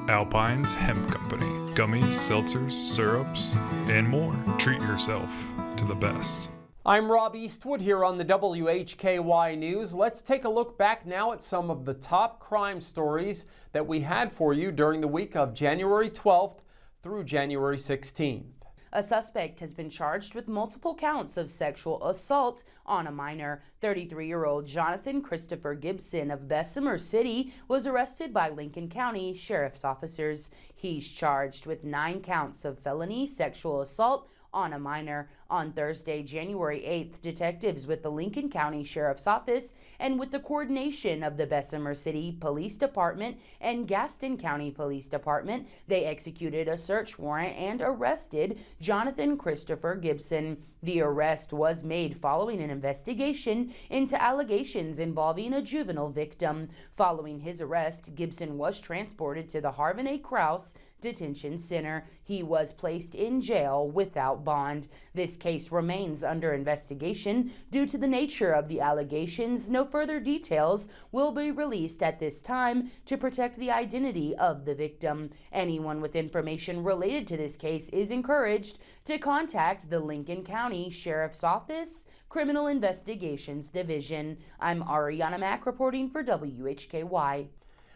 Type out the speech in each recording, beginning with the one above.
Alpine's Hemp Company. Gummies, seltzers, syrups, and more. Treat yourself to the best. I'm Rob Eastwood here on the WHKY News. Let's take a look back now at some of the top crime stories that we had for you during the week of January 12th through January 16th. A suspect has been charged with multiple counts of sexual assault on a minor. 33-year-old Jonathan Christopher Gibson of Bessemer City was arrested by Lincoln County Sheriff's officers. He's charged with 9 counts of felony sexual assault on a minor. On Thursday, January 8th, detectives with the Lincoln County Sheriff's Office and with the coordination of the Bessemer City Police Department and Gaston County Police Department, they executed a search warrant and arrested Jonathan Christopher Gibson. The arrest was made following an investigation into allegations involving a juvenile victim. Following his arrest, Gibson was transported to the Harvin A. Krause Detention Center. He was placed in jail without bond. This case remains under investigation. Due to the nature of the allegations, no further details will be released at this time to protect the identity of the victim. Anyone with information related to this case is encouraged to contact the Lincoln County Sheriff's Office Criminal Investigations Division. I'm Ariana Mack reporting for WHKY.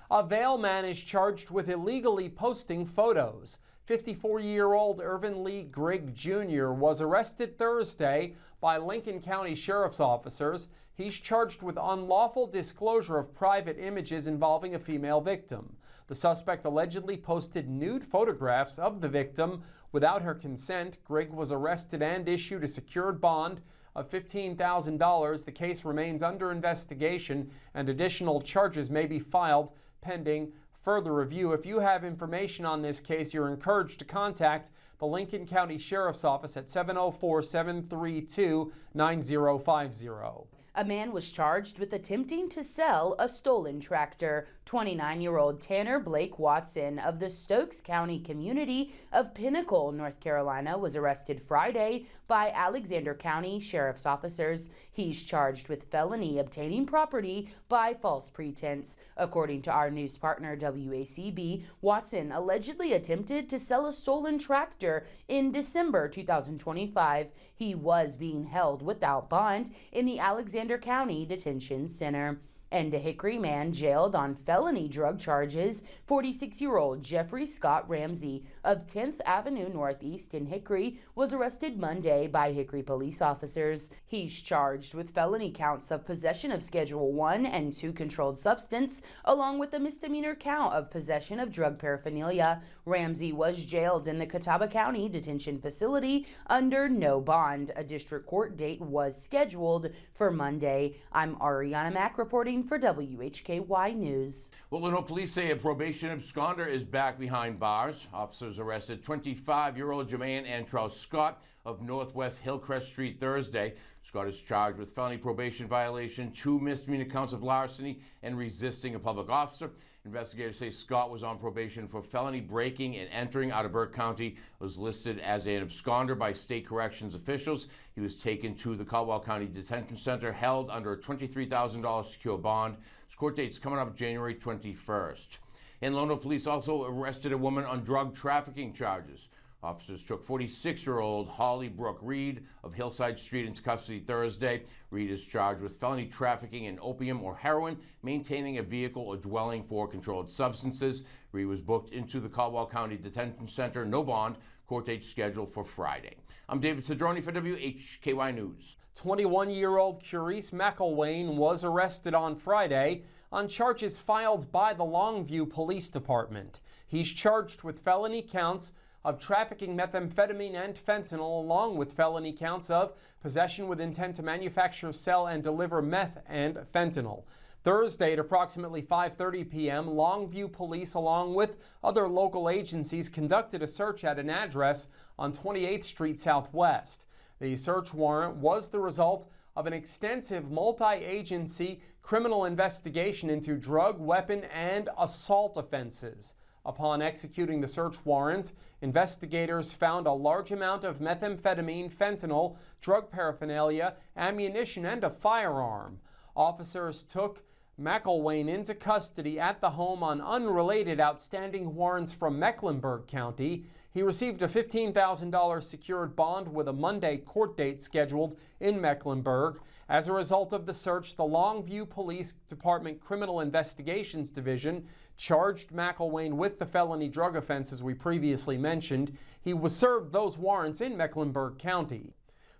A Vale man is charged with illegally posting photos. 54-year-old Irvin Lee Grigg Jr. was arrested Thursday by Lincoln County Sheriff's officers. He's charged with unlawful disclosure of private images involving a female victim. The suspect allegedly posted nude photographs of the victim without her consent. Grigg was arrested and issued a secured bond of $15,000. The case remains under investigation and additional charges may be filed pending further review. If you have information on this case, you're encouraged to contact the Lincoln County Sheriff's Office at 704-732-9050. A man was charged with attempting to sell a stolen tractor. 29-year-old Tanner Blake Watson of the Stokes County community of Pinnacle, North Carolina, was arrested Friday by Alexander County Sheriff's officers. He's charged with felony obtaining property by false pretense. According to our news partner WACB, Watson allegedly attempted to sell a stolen tractor in December 2025. He was being held without bond in the Alexander County Detention Center. And a Hickory man jailed on felony drug charges. 46-year-old Jeffrey Scott Ramsey of 10th Avenue Northeast in Hickory was arrested Monday by Hickory police officers. He's charged with felony counts of possession of Schedule 1 and 2 controlled substance, along with a misdemeanor count of possession of drug paraphernalia. Ramsey was jailed in the Catawba County Detention Facility under no bond. A district court date was scheduled for Monday. I'm Ariana Mack reporting for WHKY News. Well, Illinois police say a probation absconder is back behind bars. Officers arrested 25-year-old Jermaine Antrell Scott of Northwest Hillcrest Street Thursday. Scott is charged with felony probation violation, 2 misdemeanor counts of larceny, and resisting a public officer. Investigators say Scott was on probation for felony breaking and entering out of Burke County, was listed as an absconder by state corrections officials. He was taken to the Caldwell County Detention Center, held under a $23,000 secure bond. His court date's coming up January 21st. In Illinois, police also arrested a woman on drug trafficking charges. Officers took 46-year-old Holly Brooke Reed of Hillside Street into custody Thursday. Reed is charged with felony trafficking in opium or heroin, maintaining a vehicle or dwelling for controlled substances. Reed was booked into the Caldwell County Detention Center, no bond. Court date scheduled for Friday. I'm David Cedrone for WHKY News. 21-year-old Curice McElwain was arrested on Friday on charges filed by the Longview Police Department. He's charged with felony counts of trafficking methamphetamine and fentanyl, along with felony counts of possession with intent to manufacture, sell, and deliver meth and fentanyl. Thursday at approximately 5:30 p.m., Longview Police, along with other local agencies, conducted a search at an address on 28th Street Southwest. The search warrant was the result of an extensive multi-agency criminal investigation into drug, weapon, and assault offenses. Upon executing the search warrant, investigators found a large amount of methamphetamine, fentanyl, drug paraphernalia, ammunition, and a firearm. Officers took McElwain into custody at the home on unrelated outstanding warrants from Mecklenburg County. He received a $15,000 secured bond with a Monday court date scheduled in Mecklenburg. As a result of the search, the Longview Police Department Criminal Investigations Division charged McElwain with the felony drug offenses we previously mentioned. He was served those warrants in Mecklenburg County.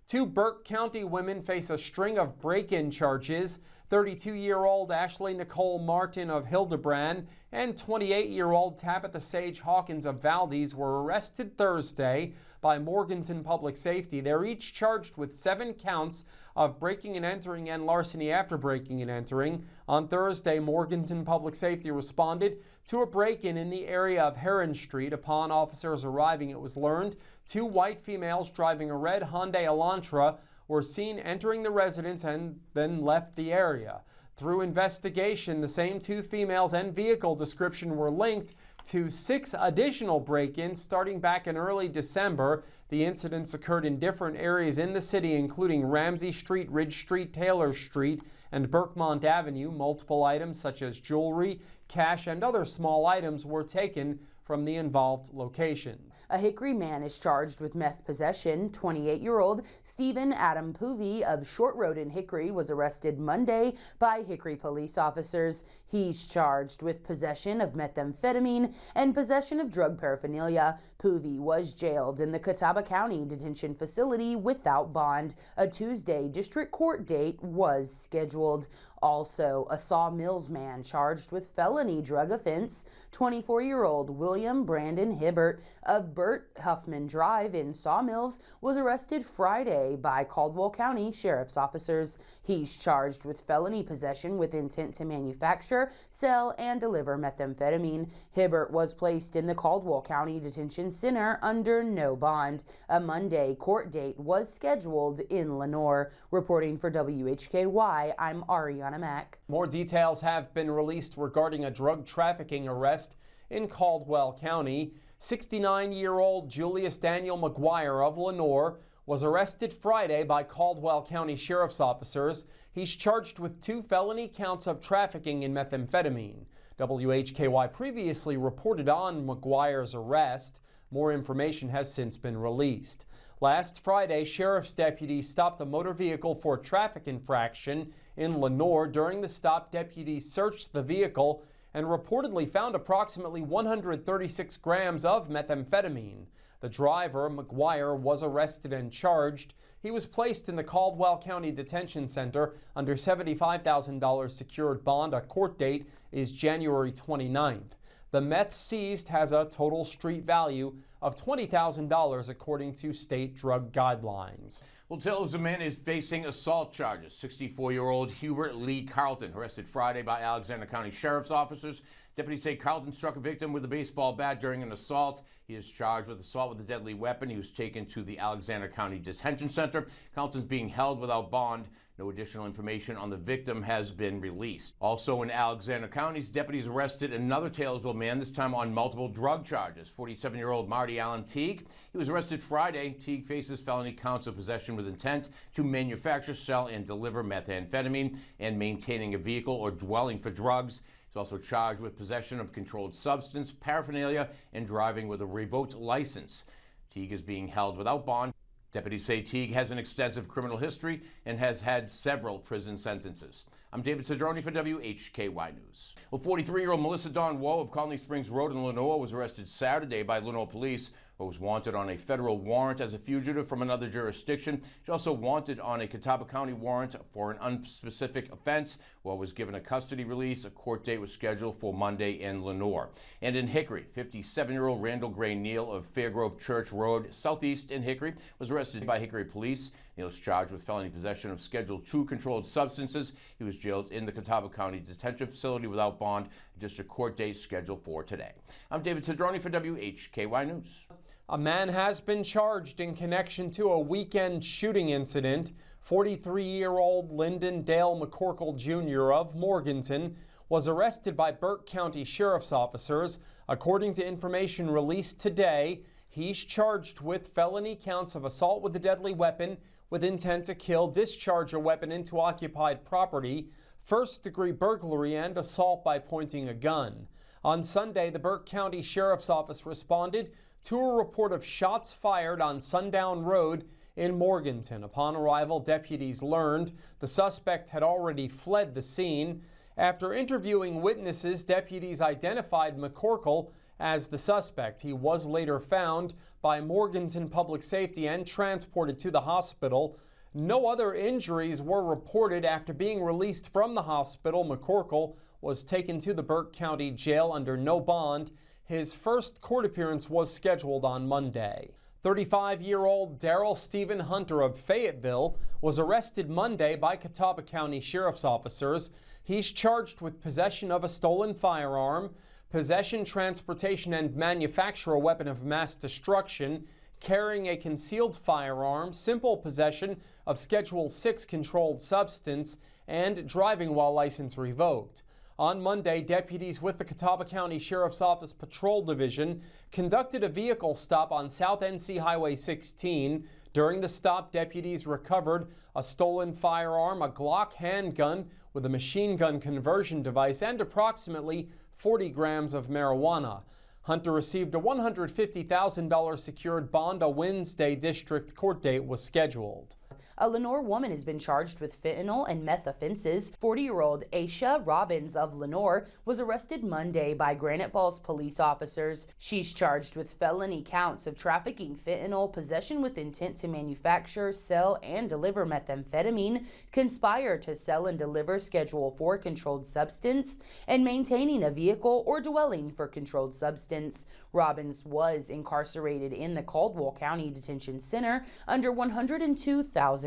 2 Burke County women face a string of break-in charges. 32-year-old Ashley Nicole Martin of Hildebrand and 28-year-old Tabitha Sage Hawkins of Valdez were arrested Thursday by Morganton Public Safety. They're each charged with 7 counts of breaking and entering and larceny after breaking and entering. On Thursday, Morganton Public Safety responded to a break-in in the area of Heron Street. Upon officers arriving, it was learned 2 white females driving a red Hyundai Elantra were seen entering the residence and then left the area. Through investigation, the same 2 females and vehicle description were linked to 6 additional break-ins starting back in early December. The incidents occurred in different areas in the city, including Ramsey Street, Ridge Street, Taylor Street, and Berkmont Avenue. Multiple items such as jewelry, cash, and other small items were taken from the involved location. A Hickory man is charged with meth possession. 28-year-old Stephen Adam Poovey of Short Road in Hickory was arrested Monday by Hickory police officers. He's charged with possession of methamphetamine and possession of drug paraphernalia. Poovey was jailed in the Catawba County detention facility without bond. A Tuesday district court date was scheduled. Also, a Sawmills man charged with felony drug offense. 24-year-old William Brandon Hibbert of Burt Huffman Drive in Sawmills was arrested Friday by Caldwell County sheriff's officers. He's charged with felony possession with intent to manufacture, sell, and deliver methamphetamine. Hibbert was placed in the Caldwell County Detention Center under no bond. A Monday court date was scheduled in Lenoir. Reporting for WHKY, I'm Ariana Mack. More details have been released regarding a drug trafficking arrest in Caldwell County. 69-year-old Julius Daniel McGuire of Lenoir was arrested Friday by Caldwell County sheriff's officers. He's charged with 2 felony counts of trafficking in methamphetamine. WHKY previously reported on McGuire's arrest. More information has since been released. Last Friday, sheriff's deputies stopped a motor vehicle for a traffic infraction in Lenoir. During the stop, deputies searched the vehicle and reportedly found approximately 136 grams of methamphetamine. The driver, McGuire, was arrested and charged. He was placed in the Caldwell County Detention Center under $75,000 secured bond. A court date is January 29th. The meth seized has a total street value of $20,000 according to state drug guidelines. Well, Taylor's a man is facing assault charges. 64-year-old Hubert Lee Carlton, arrested Friday by Alexander County Sheriff's officers. Deputies say Carlton struck a victim with a baseball bat during an assault. He is charged with assault with a deadly weapon. He was taken to the Alexander County Detention Center. Carlton's being held without bond. No additional information on the victim has been released. Also in Alexander County's deputies arrested another Taylorsville man, this time on multiple drug charges. 47-year-old Marty Allen Teague. He was arrested Friday. Teague faces felony counts of possession with intent to manufacture, sell, and deliver methamphetamine and maintaining a vehicle or dwelling for drugs. He's also charged with possession of controlled substance, paraphernalia, and driving with a revoked license. Teague is being held without bond. Deputies say Teague has an extensive criminal history and has had several prison sentences. I'm David Cedrone for WHKY News. Well, 43-year-old Melissa Dawn Woe of Colony Springs Road in Lenoir was arrested Saturday by Lenoir police, but was wanted on a federal warrant as a fugitive from another jurisdiction. She also wanted on a Catawba County warrant for an unspecific offense. Woe was given a custody release. A court date was scheduled for Monday in Lenoir. And in Hickory, 57-year-old Randall Gray Neal of Fairgrove Church Road, southeast in Hickory, was arrested by Hickory police. Neal is charged with felony possession of Schedule II controlled substances. He was jailed in the Catawba County Detention Facility without bond. A district court date scheduled for today. I'm David Cedrone for WHKY News. A man has been charged in connection to a weekend shooting incident. 43-year-old Lyndon Dale McCorkle Jr. of Morganton was arrested by Burke County sheriff's officers. According to information released today, he's charged with felony counts of assault with a deadly weapon with intent to kill, discharge a weapon into occupied property, first-degree burglary, and assault by pointing a gun. On Sunday, the Burke County Sheriff's Office responded to a report of shots fired on Sundown Road in Morganton. Upon arrival, deputies learned the suspect had already fled the scene. After interviewing witnesses, deputies identified McCorkle as the suspect. He was later found by Morganton Public Safety and transported to the hospital. No other injuries were reported. After being released from the hospital, McCorkle was taken to the Burke County Jail under no bond. His first court appearance was scheduled on Monday. 35-year-old Darrell Stephen Hunter of Fayetteville was arrested Monday by Catawba County Sheriff's officers. He's charged with possession of a stolen firearm, possession, transportation, and manufacture a weapon of mass destruction, carrying a concealed firearm, simple possession of Schedule 6 controlled substance, and driving while license revoked. On Monday, deputies with the Catawba County Sheriff's Office Patrol Division conducted a vehicle stop on South NC Highway 16. During the stop, deputies recovered a stolen firearm, a Glock handgun with a machine gun conversion device, and approximately 40 grams of marijuana. Hunter received a $150,000 secured bond. A Wednesday district court date was scheduled. A Lenoir woman has been charged with fentanyl and meth offenses. 40-year-old Aisha Robbins of Lenoir was arrested Monday by Granite Falls police officers. She's charged with felony counts of trafficking fentanyl, possession with intent to manufacture, sell, and deliver methamphetamine, conspire to sell and deliver Schedule 4 controlled substance, and maintaining a vehicle or dwelling for controlled substance. Robbins was incarcerated in the Caldwell County Detention Center under $102,000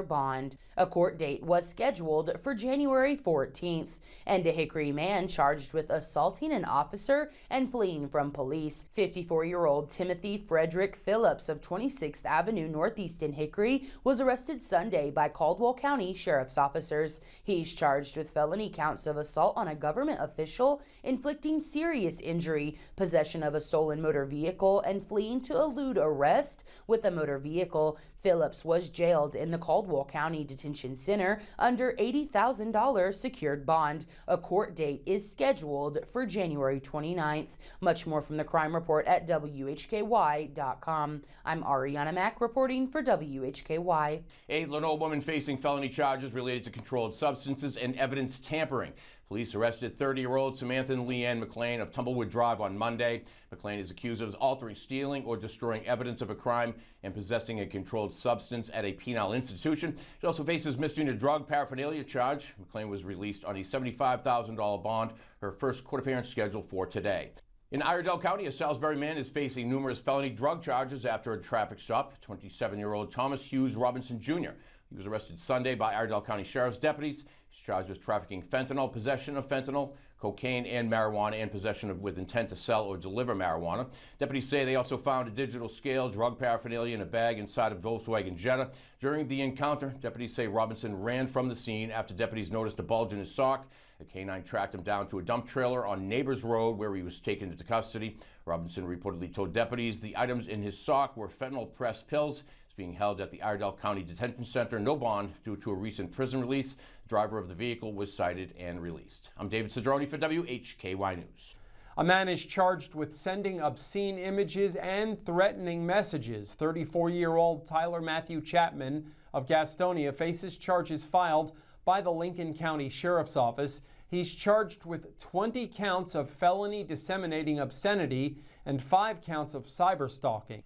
bond. A court date was scheduled for January 14th, and a Hickory man charged with assaulting an officer and fleeing from police. 54-year-old Timothy Frederick Phillips of 26th Avenue Northeast in Hickory was arrested Sunday by Caldwell County Sheriff's officers. He's charged with felony counts of assault on a government official, inflicting serious injury, possession of a stolen motor vehicle, and fleeing to elude arrest with a motor vehicle. Phillips was jailed in the Caldwell County Detention Center under $80,000 secured bond. A court date is scheduled for January 29th. Much more from the crime report at WHKY.com. I'm Ariana Mack reporting for WHKY. A Lenoir woman facing felony charges related to controlled substances and evidence tampering. Police arrested 30-year-old Samantha Leanne McLean of Tumblewood Drive on Monday. McLean is accused of altering, stealing, or destroying evidence of a crime and possessing a controlled substance at a penal institution. She also faces misdemeanor drug paraphernalia charge. McLean was released on a $75,000 bond. Her first court appearance scheduled for today. In Iredell County, a Salisbury man is facing numerous felony drug charges after a traffic stop. 27-year-old Thomas Hughes Robinson Jr. He was arrested Sunday by Iredell County Sheriff's deputies. He's charged with trafficking fentanyl, possession of fentanyl, cocaine, and marijuana, and possession with intent to sell or deliver marijuana. Deputies say they also found a digital scale, drug paraphernalia in a bag inside a Volkswagen Jetta. During the encounter, deputies say Robinson ran from the scene after deputies noticed a bulge in his sock. A canine tracked him down to a dump trailer on Neighbors Road, where he was taken into custody. Robinson reportedly told deputies the items in his sock were fentanyl-pressed pills. He's being held at the Iredell County Detention Center, no bond, due to a recent prison release. The driver of the vehicle was cited and released. I'm David Cedrone for WHKY News. A man is charged with sending obscene images and threatening messages. 34-year-old Tyler Matthew Chapman of Gastonia faces charges filed by the Lincoln County Sheriff's Office. He's charged with 20 counts of felony disseminating obscenity and 5 counts of cyberstalking.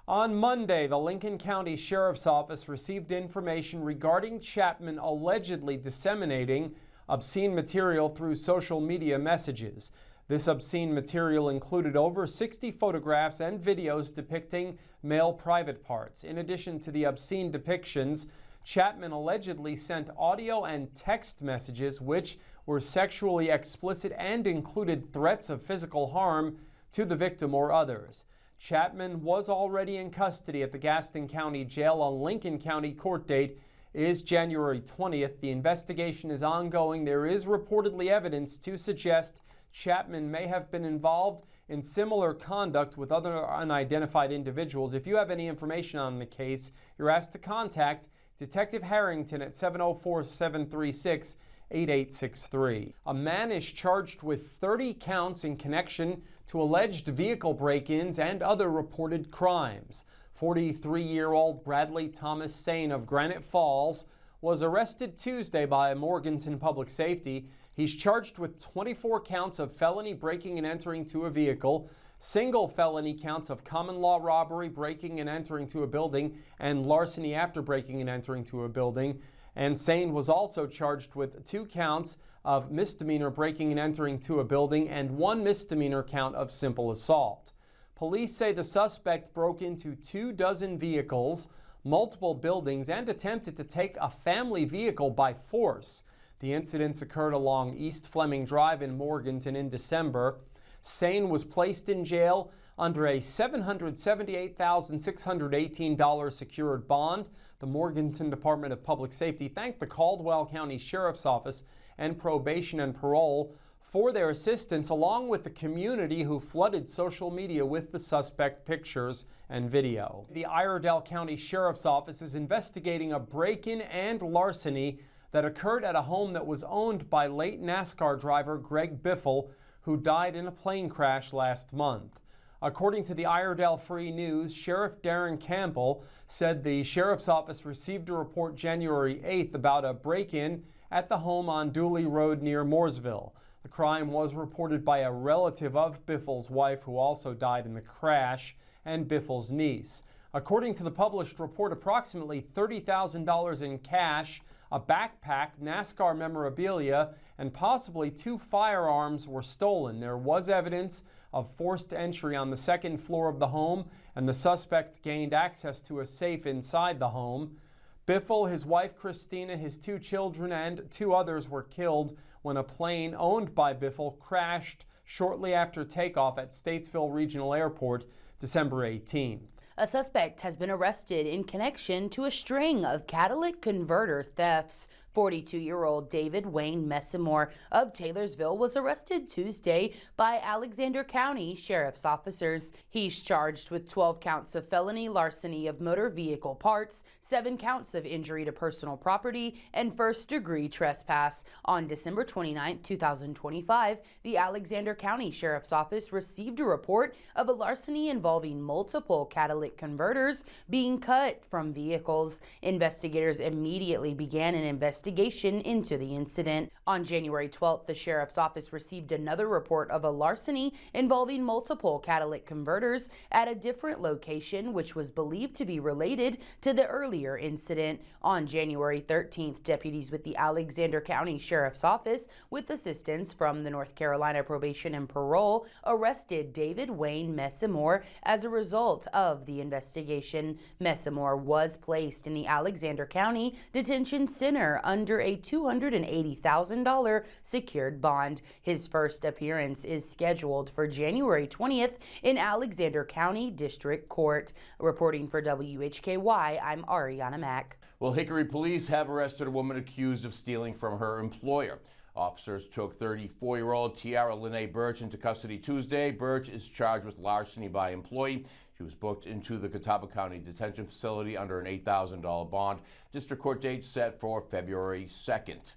On Monday, the Lincoln County Sheriff's Office received information regarding Chapman allegedly disseminating obscene material through social media messages. This obscene material included over 60 photographs and videos depicting male private parts. In addition to the obscene depictions, Chapman allegedly sent audio and text messages which were sexually explicit and included threats of physical harm to the victim or others. Chapman was already in custody at the Gaston County Jail. A Lincoln County court date is January 20th. The investigation is ongoing. There is reportedly evidence to suggest Chapman may have been involved in similar conduct with other unidentified individuals. If you have any information on the case, you're asked to contact Detective Harrington at 704-736-8255. 8863. A man is charged with 30 counts in connection to alleged vehicle break-ins and other reported crimes. 43-year-old Bradley Thomas Sane of Granite Falls was arrested Tuesday by Morganton Public Safety. He's charged with 24 counts of felony breaking and entering to a vehicle, single felony counts of common law robbery, breaking and entering to a building, and larceny after breaking and entering to a building. And Sane was also charged with 2 counts of misdemeanor breaking and entering to a building and 1 misdemeanor count of simple assault. Police say the suspect broke into 24 vehicles, multiple buildings, and attempted to take a family vehicle by force. The incidents occurred along East Fleming Drive in Morganton in December. Sane was placed in jail under a $778,618 secured bond. The Morganton Department of Public Safety thanked the Caldwell County Sheriff's Office and Probation and Parole for their assistance, along with the community who flooded social media with the suspect pictures and video. The Iredell County Sheriff's Office is investigating a break-in and larceny that occurred at a home that was owned by late NASCAR driver Greg Biffle, who died in a plane crash last month. According to the Iredell Free News, Sheriff Darren Campbell said the Sheriff's Office received a report January 8th about a break-in at the home on Dooley Road near Mooresville. The crime was reported by a relative of Biffle's wife, who also died in the crash, and Biffle's niece. According to the published report, approximately $30,000 in cash, a backpack, NASCAR memorabilia, and possibly 2 firearms were stolen. There was evidence of forced entry on the 2nd floor of the home, and the suspect gained access to a safe inside the home. Biffle, his wife Christina, his 2 children, and 2 others were killed when a plane owned by Biffle crashed shortly after takeoff at Statesville Regional Airport December 18th. A suspect has been arrested in connection to a string of catalytic converter thefts. 42-year-old David Wayne Messimore of Taylorsville was arrested Tuesday by Alexander County Sheriff's officers. He's charged with 12 counts of felony larceny of motor vehicle parts, 7 counts of injury to personal property, and first-degree trespass. On December 29, 2025, the Alexander County Sheriff's Office received a report of a larceny involving multiple catalytic converters being cut from vehicles. Investigators immediately began an investigation into the incident. On January 12th, the Sheriff's Office received another report of a larceny involving multiple catalytic converters at a different location, which was believed to be related to the earlier incident. On January 13th, deputies with the Alexander County Sheriff's Office, with assistance from the North Carolina Probation and Parole, arrested David Wayne Messimore as a result of the investigation. Messimore was placed in the Alexander County Detention Center under a $280,000 secured bond. His first appearance is scheduled for January 20th in Alexander County District Court. Reporting for WHKY, I'm Ariana Mack. Well, Hickory police have arrested a woman accused of stealing from her employer. Officers took 34-year-old Tiara Lene Birch into custody Tuesday. Birch is charged with larceny by employee. She was booked into the Catawba County Detention Facility under an $8,000 bond. District court date set for February 2nd.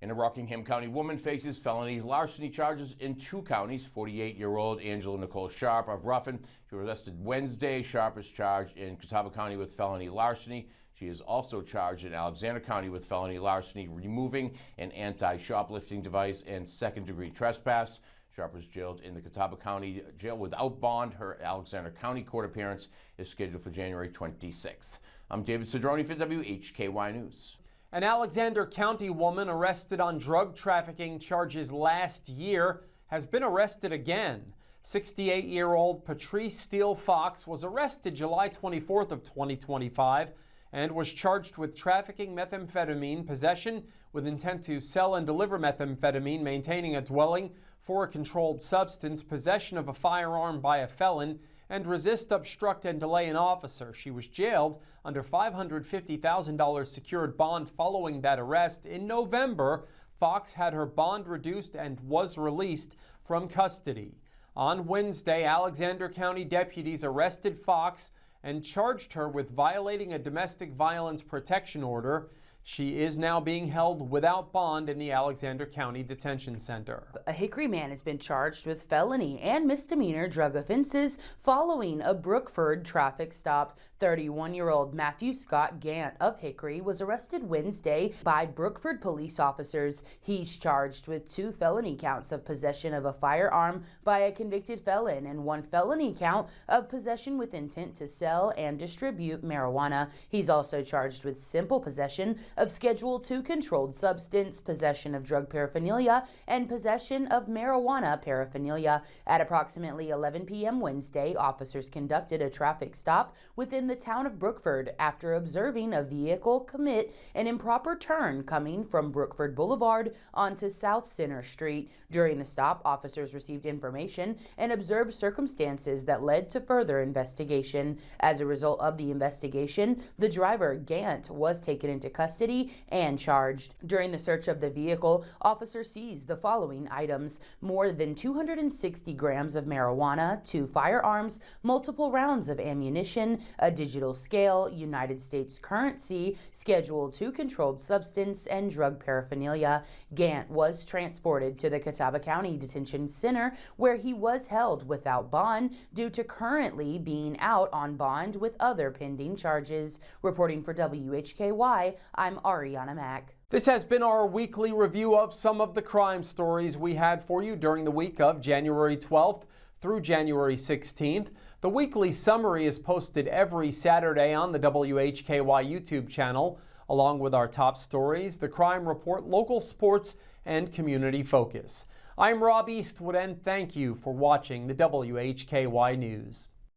And a Rockingham County woman faces felony larceny charges in 2 counties. 48-year-old Angela Nicole Sharp of Ruffin. She was arrested Wednesday. Sharp is charged in Catawba County with felony larceny. She is also charged in Alexander County with felony larceny, removing an anti-shoplifting device, and second-degree trespass. Sharp was jailed in the Catawba County Jail without bond. Her Alexander County court appearance is scheduled for January 26th. I'm David Cedrone for WHKY News. An Alexander County woman arrested on drug trafficking charges last year has been arrested again. 68-year-old Patrice Steele Fox was arrested July 24th of 2025 and was charged with trafficking methamphetamine, possession with intent to sell and deliver methamphetamine, maintaining a dwelling for a controlled substance, possession of a firearm by a felon, and resist, obstruct, and delay an officer. She was jailed under $550,000 secured bond following that arrest. In November, Fox had her bond reduced and was released from custody. On Wednesday, Alexander County deputies arrested Fox and charged her with violating a domestic violence protection order. She is now being held without bond in the Alexander County Detention Center. A Hickory man has been charged with felony and misdemeanor drug offenses following a Brookford traffic stop. 31-year-old Matthew Scott Gant of Hickory was arrested Wednesday by Brookford police officers. He's charged with 2 felony counts of possession of a firearm by a convicted felon and 1 felony count of possession with intent to sell and distribute marijuana. He's also charged with simple possession of Schedule II controlled substance, possession of drug paraphernalia, and possession of marijuana paraphernalia. At approximately 11 p.m. Wednesday, officers conducted a traffic stop within the town of Brookford after observing a vehicle commit an improper turn coming from Brookford Boulevard onto South Center Street. During the stop, officers received information and observed circumstances that led to further investigation. As a result of the investigation, the driver, Gant, was taken into custody and charged. During the search of the vehicle, officers seized the following items: more than 260 grams of marijuana, 2 firearms, multiple rounds of ammunition, a digital scale, United States currency, Schedule II controlled substance, and drug paraphernalia. Gant was transported to the Catawba County Detention Center, where he was held without bond due to currently being out on bond with other pending charges. Reporting for WHKY, I'm Ariana Mack. This has been our weekly review of some of the crime stories we had for you during the week of January 12th through January 16th. The weekly summary is posted every Saturday on the WHKY YouTube channel, along with our top stories, the crime report, local sports, and community focus. I'm Rob Eastwood, and thank you for watching the WHKY News.